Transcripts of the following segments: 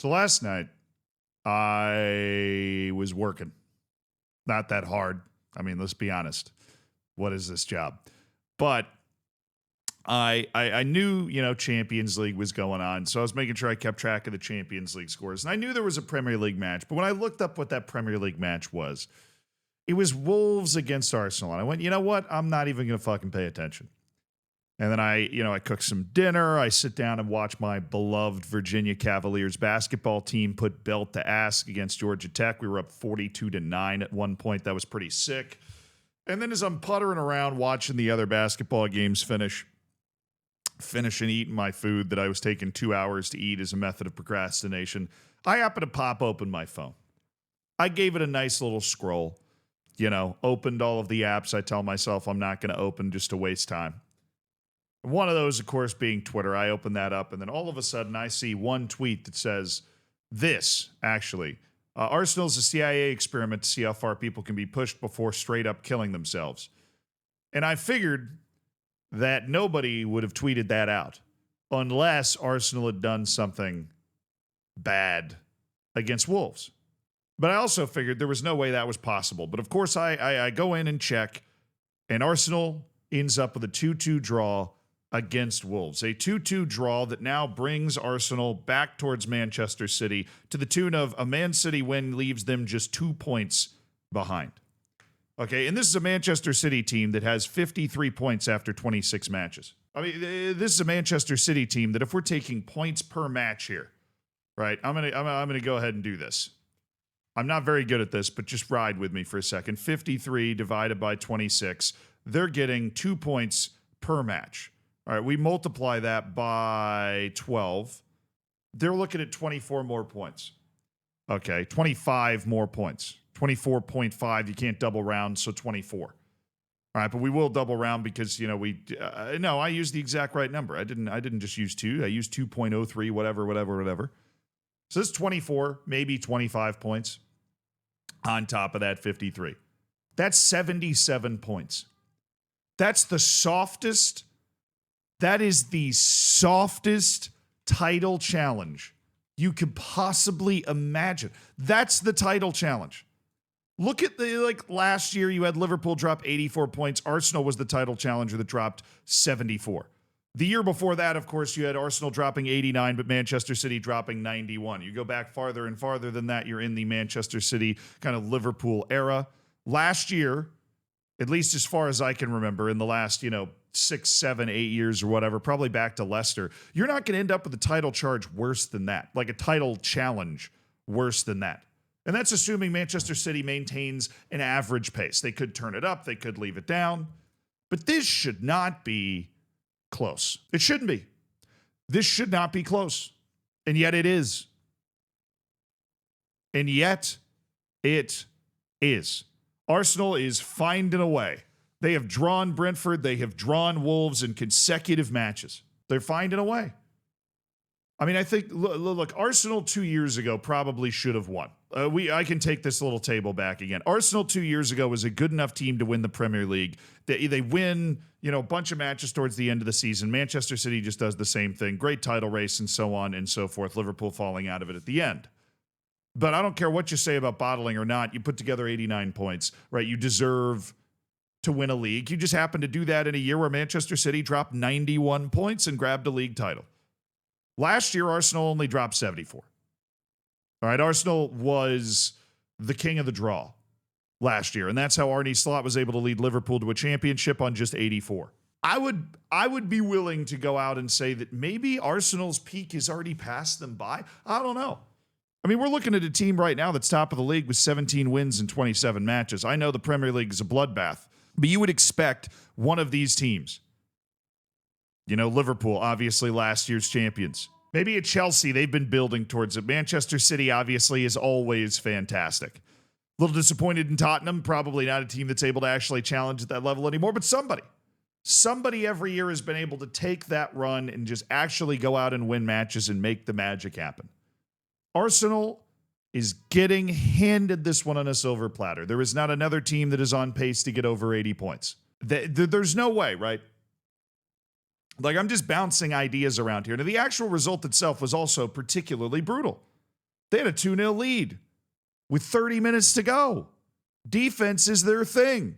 So last night, I was working. Not that hard. I mean, let's be honest. What is this job? But I knew, Champions League was going on. So I was making sure I kept track of the Champions League scores. And I knew there was a Premier League match. But when I looked up what that Premier League match was, it was Wolves against Arsenal. And I went, you know what? I'm not even going to fucking pay attention. And then I cook some dinner. I sit down and watch my beloved Virginia Cavaliers basketball team put belt to ass against Georgia Tech. We were up 42-9 at one point. That was pretty sick. And then as I'm puttering around watching the other basketball games finishing eating my food that I was taking 2 hours to eat as a method of procrastination, I happened to pop open my phone. I gave it a nice little scroll, opened all of the apps I tell myself I'm not going to open just to waste time. One of those, of course, being Twitter. I open that up, and then all of a sudden I see one tweet that says this, actually. Arsenal's a CIA experiment to see how far people can be pushed before straight up killing themselves. And I figured that nobody would have tweeted that out unless Arsenal had done something bad against Wolves. But I also figured there was no way that was possible. But of course, I go in and check, and Arsenal ends up with a 2-2 draw against Wolves. A 2-2 draw that now brings Arsenal back towards Manchester City to the tune of a Man City win leaves them just 2 points behind. Okay, and this is a Manchester City team that has 53 points after 26 matches. I mean, this is a Manchester City team that if we're taking points per match here, right, I'm gonna go ahead and do this. I'm not very good at this, but just ride with me for a second. 53 divided by 26, they're getting 2 points per match. All right, we multiply that by 12. They're looking at 24 more points. Okay, 25 more points. 24.5, you can't double round, so 24. All right, but we will double round because, no, I used the exact right number. I didn't just use 2. I used 2.03, whatever. So it's 24, maybe 25 points on top of that 53. That's 77 points. That is the softest title challenge you could possibly imagine. That's the title challenge. Look at last year you had Liverpool drop 84 points. Arsenal was the title challenger that dropped 74. The year before that, of course, you had Arsenal dropping 89, but Manchester City dropping 91. You go back farther and farther than that, you're in the Manchester City kind of Liverpool era. Last year, at least as far as I can remember, in the last, 6, 7, 8 years or whatever, probably back to Leicester, you're not going to end up with a title charge worse than that, like a title challenge worse than that. And that's assuming Manchester City maintains an average pace. They could turn it up, they could leave it down, but this should not be close. It shouldn't be. This should not be close. And yet it is. And yet it is. Arsenal is finding a way. They have drawn Brentford. They have drawn Wolves in consecutive matches. They're finding a way. I mean, I think, look, Arsenal 2 years ago probably should have won. I can take this little table back again. Arsenal 2 years ago was a good enough team to win the Premier League. They win, a bunch of matches towards the end of the season. Manchester City just does the same thing. Great title race and so on and so forth. Liverpool falling out of it at the end. But I don't care what you say about bottling or not. You put together 89 points, right? You deserve to win a league. You just happen to do that in a year where Manchester City dropped 91 points and grabbed a league title. Last year, Arsenal only dropped 74. All right, Arsenal was the king of the draw last year, and that's how Arne Slot was able to lead Liverpool to a championship on just 84. I would be willing to go out and say that maybe Arsenal's peak has already passed them by. I don't know. I mean, we're looking at a team right now that's top of the league with 17 wins in 27 matches. I know the Premier League is a bloodbath, but you would expect one of these teams. Liverpool, obviously last year's champions. Maybe at Chelsea, they've been building towards it. Manchester City, obviously, is always fantastic. A little disappointed in Tottenham. Probably not a team that's able to actually challenge at that level anymore, but somebody every year has been able to take that run and just actually go out and win matches and make the magic happen. Arsenal is getting handed this one on a silver platter. There is not another team that is on pace to get over 80 points. There's no way, right? I'm just bouncing ideas around here. Now, the actual result itself was also particularly brutal. They had a 2-0 lead with 30 minutes to go. Defense is their thing.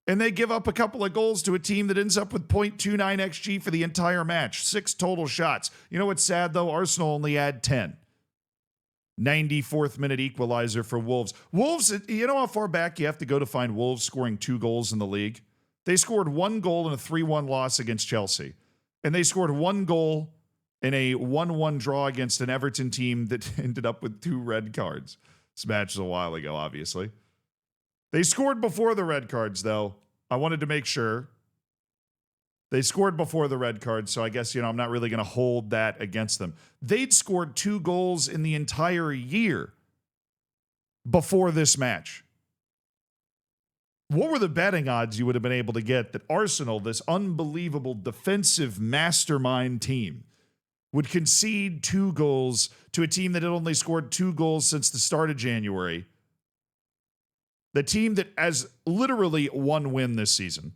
And they give up a couple of goals to a team that ends up with .29 XG for the entire match. 6 total shots. You know what's sad, though? Arsenal only had 10. 94th minute equalizer for Wolves. Wolves, you know how far back you have to go to find Wolves scoring 2 goals in the league? They scored 1 goal in a 3-1 loss against Chelsea. And they scored 1 goal in a 1-1 draw against an Everton team that ended up with 2 red cards. This match was a while ago, obviously. They scored before the red cards, though. I wanted to make sure. They scored before the red cards, so I guess, I'm not really going to hold that against them. They'd scored 2 goals in the entire year before this match. What were the betting odds you would have been able to get that Arsenal, this unbelievable defensive mastermind team, would concede 2 goals to a team that had only scored 2 goals since the start of January? The team that has literally 1 win this season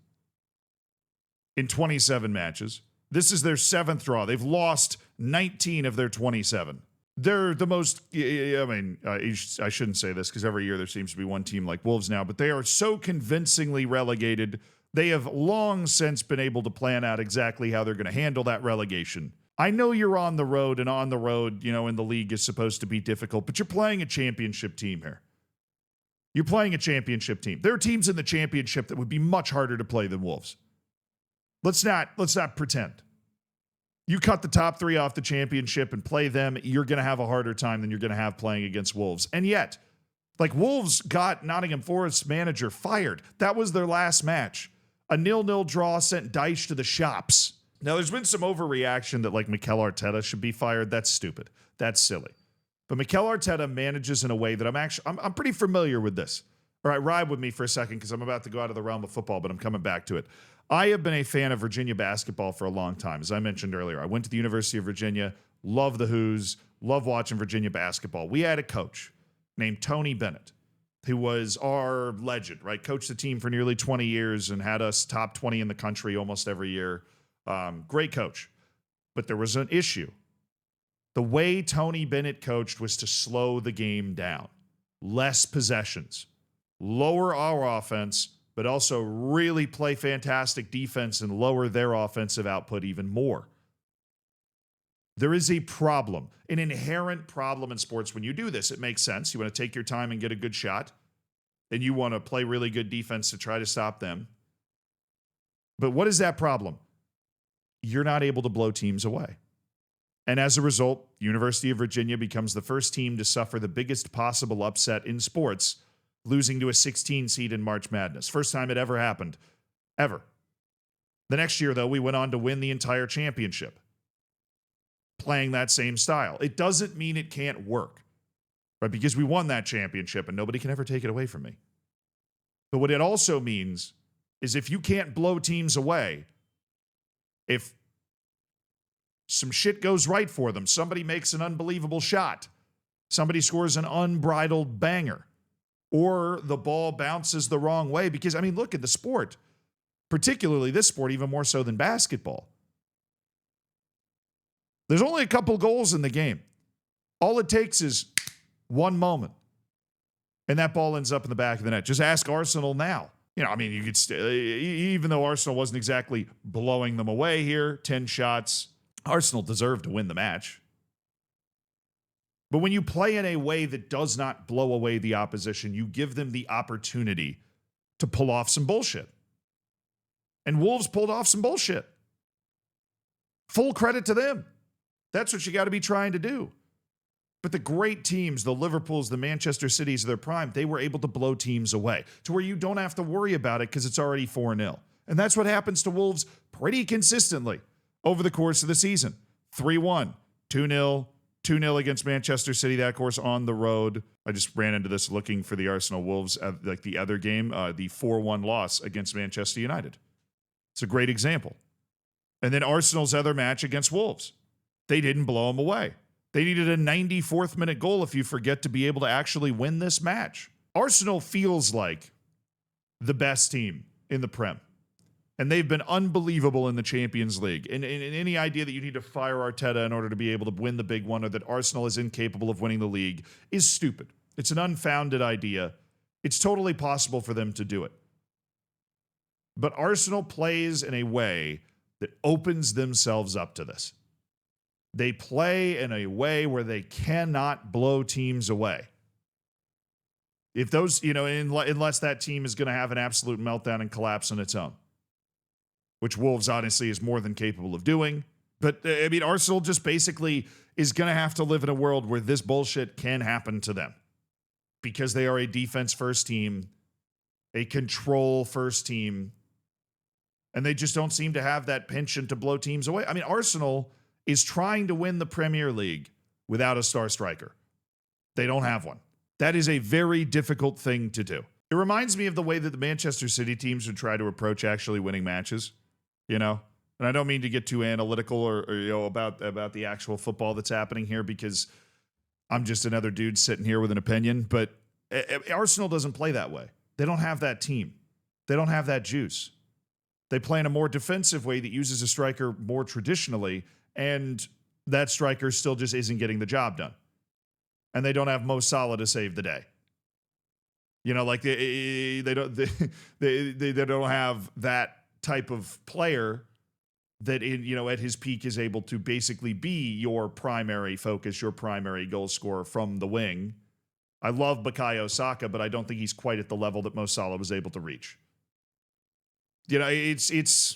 in 27 matches. This is their 7th draw. They've lost 19 of their 27. They're the most, I shouldn't say this because every year there seems to be one team like Wolves now, but they are so convincingly relegated. They have long since been able to plan out exactly how they're going to handle that relegation. I know you're on the road, and on the road, in the league is supposed to be difficult, but you're playing a championship team here. You're playing a championship team. There are teams in the championship that would be much harder to play than Wolves. Let's not pretend. You cut the top 3 off the championship and play them, you're going to have a harder time than you're going to have playing against Wolves. And yet, Wolves got Nottingham Forest's manager fired. That was their last match. A 0-0 draw sent Dyche to the shops. Now, there's been some overreaction that Mikel Arteta should be fired. That's stupid. That's silly. But Mikel Arteta manages in a way that I'm pretty familiar with this. All right, ride with me for a second because I'm about to go out of the realm of football, but I'm coming back to it. I have been a fan of Virginia basketball for a long time. As I mentioned earlier, I went to the University of Virginia, love the Hoos, love watching Virginia basketball. We had a coach named Tony Bennett, who was our legend, right? Coached the team for nearly 20 years and had us top 20 in the country almost every year. Great coach. But there was an issue. The way Tony Bennett coached was to slow the game down. Less possessions. Lower our offense, but also really play fantastic defense and lower their offensive output even more. There is a problem, an inherent problem in sports when you do this. It makes sense. You want to take your time and get a good shot, and you want to play really good defense to try to stop them. But what is that problem? You're not able to blow teams away. And as a result, University of Virginia becomes the first team to suffer the biggest possible upset in sports, losing to a 16 seed in March Madness. First time it ever happened. Ever. The next year, though, we went on to win the entire championship, playing that same style. It doesn't mean it can't work, right? Because we won that championship and nobody can ever take it away from me. But what it also means is if you can't blow teams away, if some shit goes right for them, somebody makes an unbelievable shot, somebody scores an unbridled banger, or the ball bounces the wrong way, because, look at the sport, particularly this sport, even more so than basketball. There's only a couple goals in the game. All it takes is one moment, and that ball ends up in the back of the net. Just ask Arsenal now. You could even though Arsenal wasn't exactly blowing them away here, 10 shots, Arsenal deserved to win the match. But when you play in a way that does not blow away the opposition, you give them the opportunity to pull off some bullshit. And Wolves pulled off some bullshit. Full credit to them. That's what you got to be trying to do. But the great teams, the Liverpools, the Manchester Cities of their prime, they were able to blow teams away to where you don't have to worry about it because it's already 4-0. And that's what happens to Wolves pretty consistently over the course of the season. 3-1, 2-0, 2-0 against Manchester City, that course on the road. I just ran into this looking for the Arsenal Wolves, the other game, the 4-1 loss against Manchester United. It's a great example. And then Arsenal's other match against Wolves. They didn't blow them away. They needed a 94th minute goal, if you forget, to be able to actually win this match. Arsenal feels like the best team in the Prem. And they've been unbelievable in the Champions League. And any idea that you need to fire Arteta in order to be able to win the big one, or that Arsenal is incapable of winning the league, is stupid. It's an unfounded idea. It's totally possible for them to do it. But Arsenal plays in a way that opens themselves up to this. They play in a way where they cannot blow teams away. If those, unless that team is going to have an absolute meltdown and collapse on its own, which Wolves honestly is more than capable of doing. But, Arsenal just basically is going to have to live in a world where this bullshit can happen to them, because they are a defense-first team, a control-first team, and they just don't seem to have that penchant to blow teams away. Arsenal is trying to win the Premier League without a star striker. They don't have one. That is a very difficult thing to do. It reminds me of the way that the Manchester City teams would try to approach actually winning matches, And I don't mean to get too analytical or about the actual football that's happening here, because I'm just another dude sitting here with an opinion. But Arsenal doesn't play that way. They don't have that team. They don't have that juice. They play in a more defensive way that uses a striker more traditionally, and that striker still just isn't getting the job done. And they don't have Mo Salah to save the day. They don't have that type of player that at his peak is able to basically be your primary focus, your primary goal scorer from the wing. I love Bukayo Saka, but I don't think he's quite at the level that Mo Salah was able to reach. It's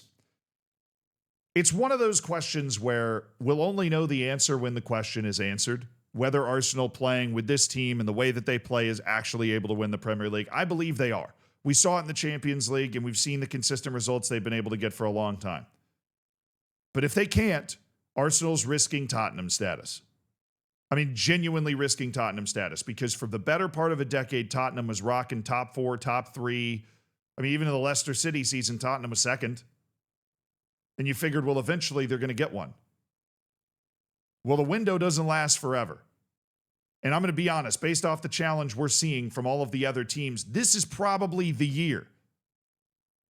one of those questions where we'll only know the answer when the question is answered. Whether Arsenal playing with this team and the way that they play is actually able to win the Premier League. I believe they are. We saw it in the Champions League, and we've seen the consistent results they've been able to get for a long time. But if they can't, Arsenal's risking Tottenham status. Genuinely risking Tottenham status, because for the better part of a decade, Tottenham was rocking top 4, top 3. Even in the Leicester City season, Tottenham was second. And you figured, well, eventually they're going to get one. Well, the window doesn't last forever. And I'm going to be honest, based off the challenge we're seeing from all of the other teams, this is probably the year.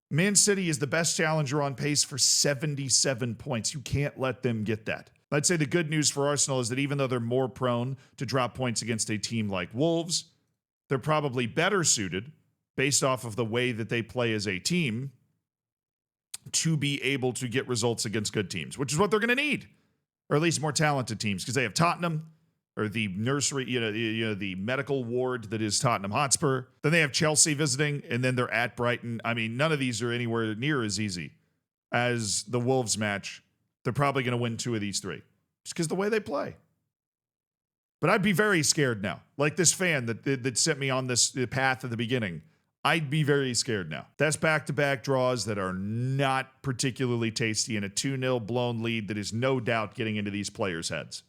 Man City is the best challenger on pace for 77 points. You can't let them get that. I'd say the good news for Arsenal is that even though they're more prone to drop points against a team like Wolves, they're probably better suited, based off of the way that they play as a team, to be able to get results against good teams, which is what they're going to need. Or at least more talented teams, because they have Tottenham, or the nursery, the medical ward that is Tottenham Hotspur. Then they have Chelsea visiting, and then they're at Brighton. None of these are anywhere near as easy as the Wolves match. They're probably going to win 2 of these 3, just because the way they play. But I'd be very scared now. Like this fan that sent me on this path at the beginning. I'd be very scared now. That's back-to-back draws that are not particularly tasty, and a 2-0 blown lead that is no doubt getting into these players' heads.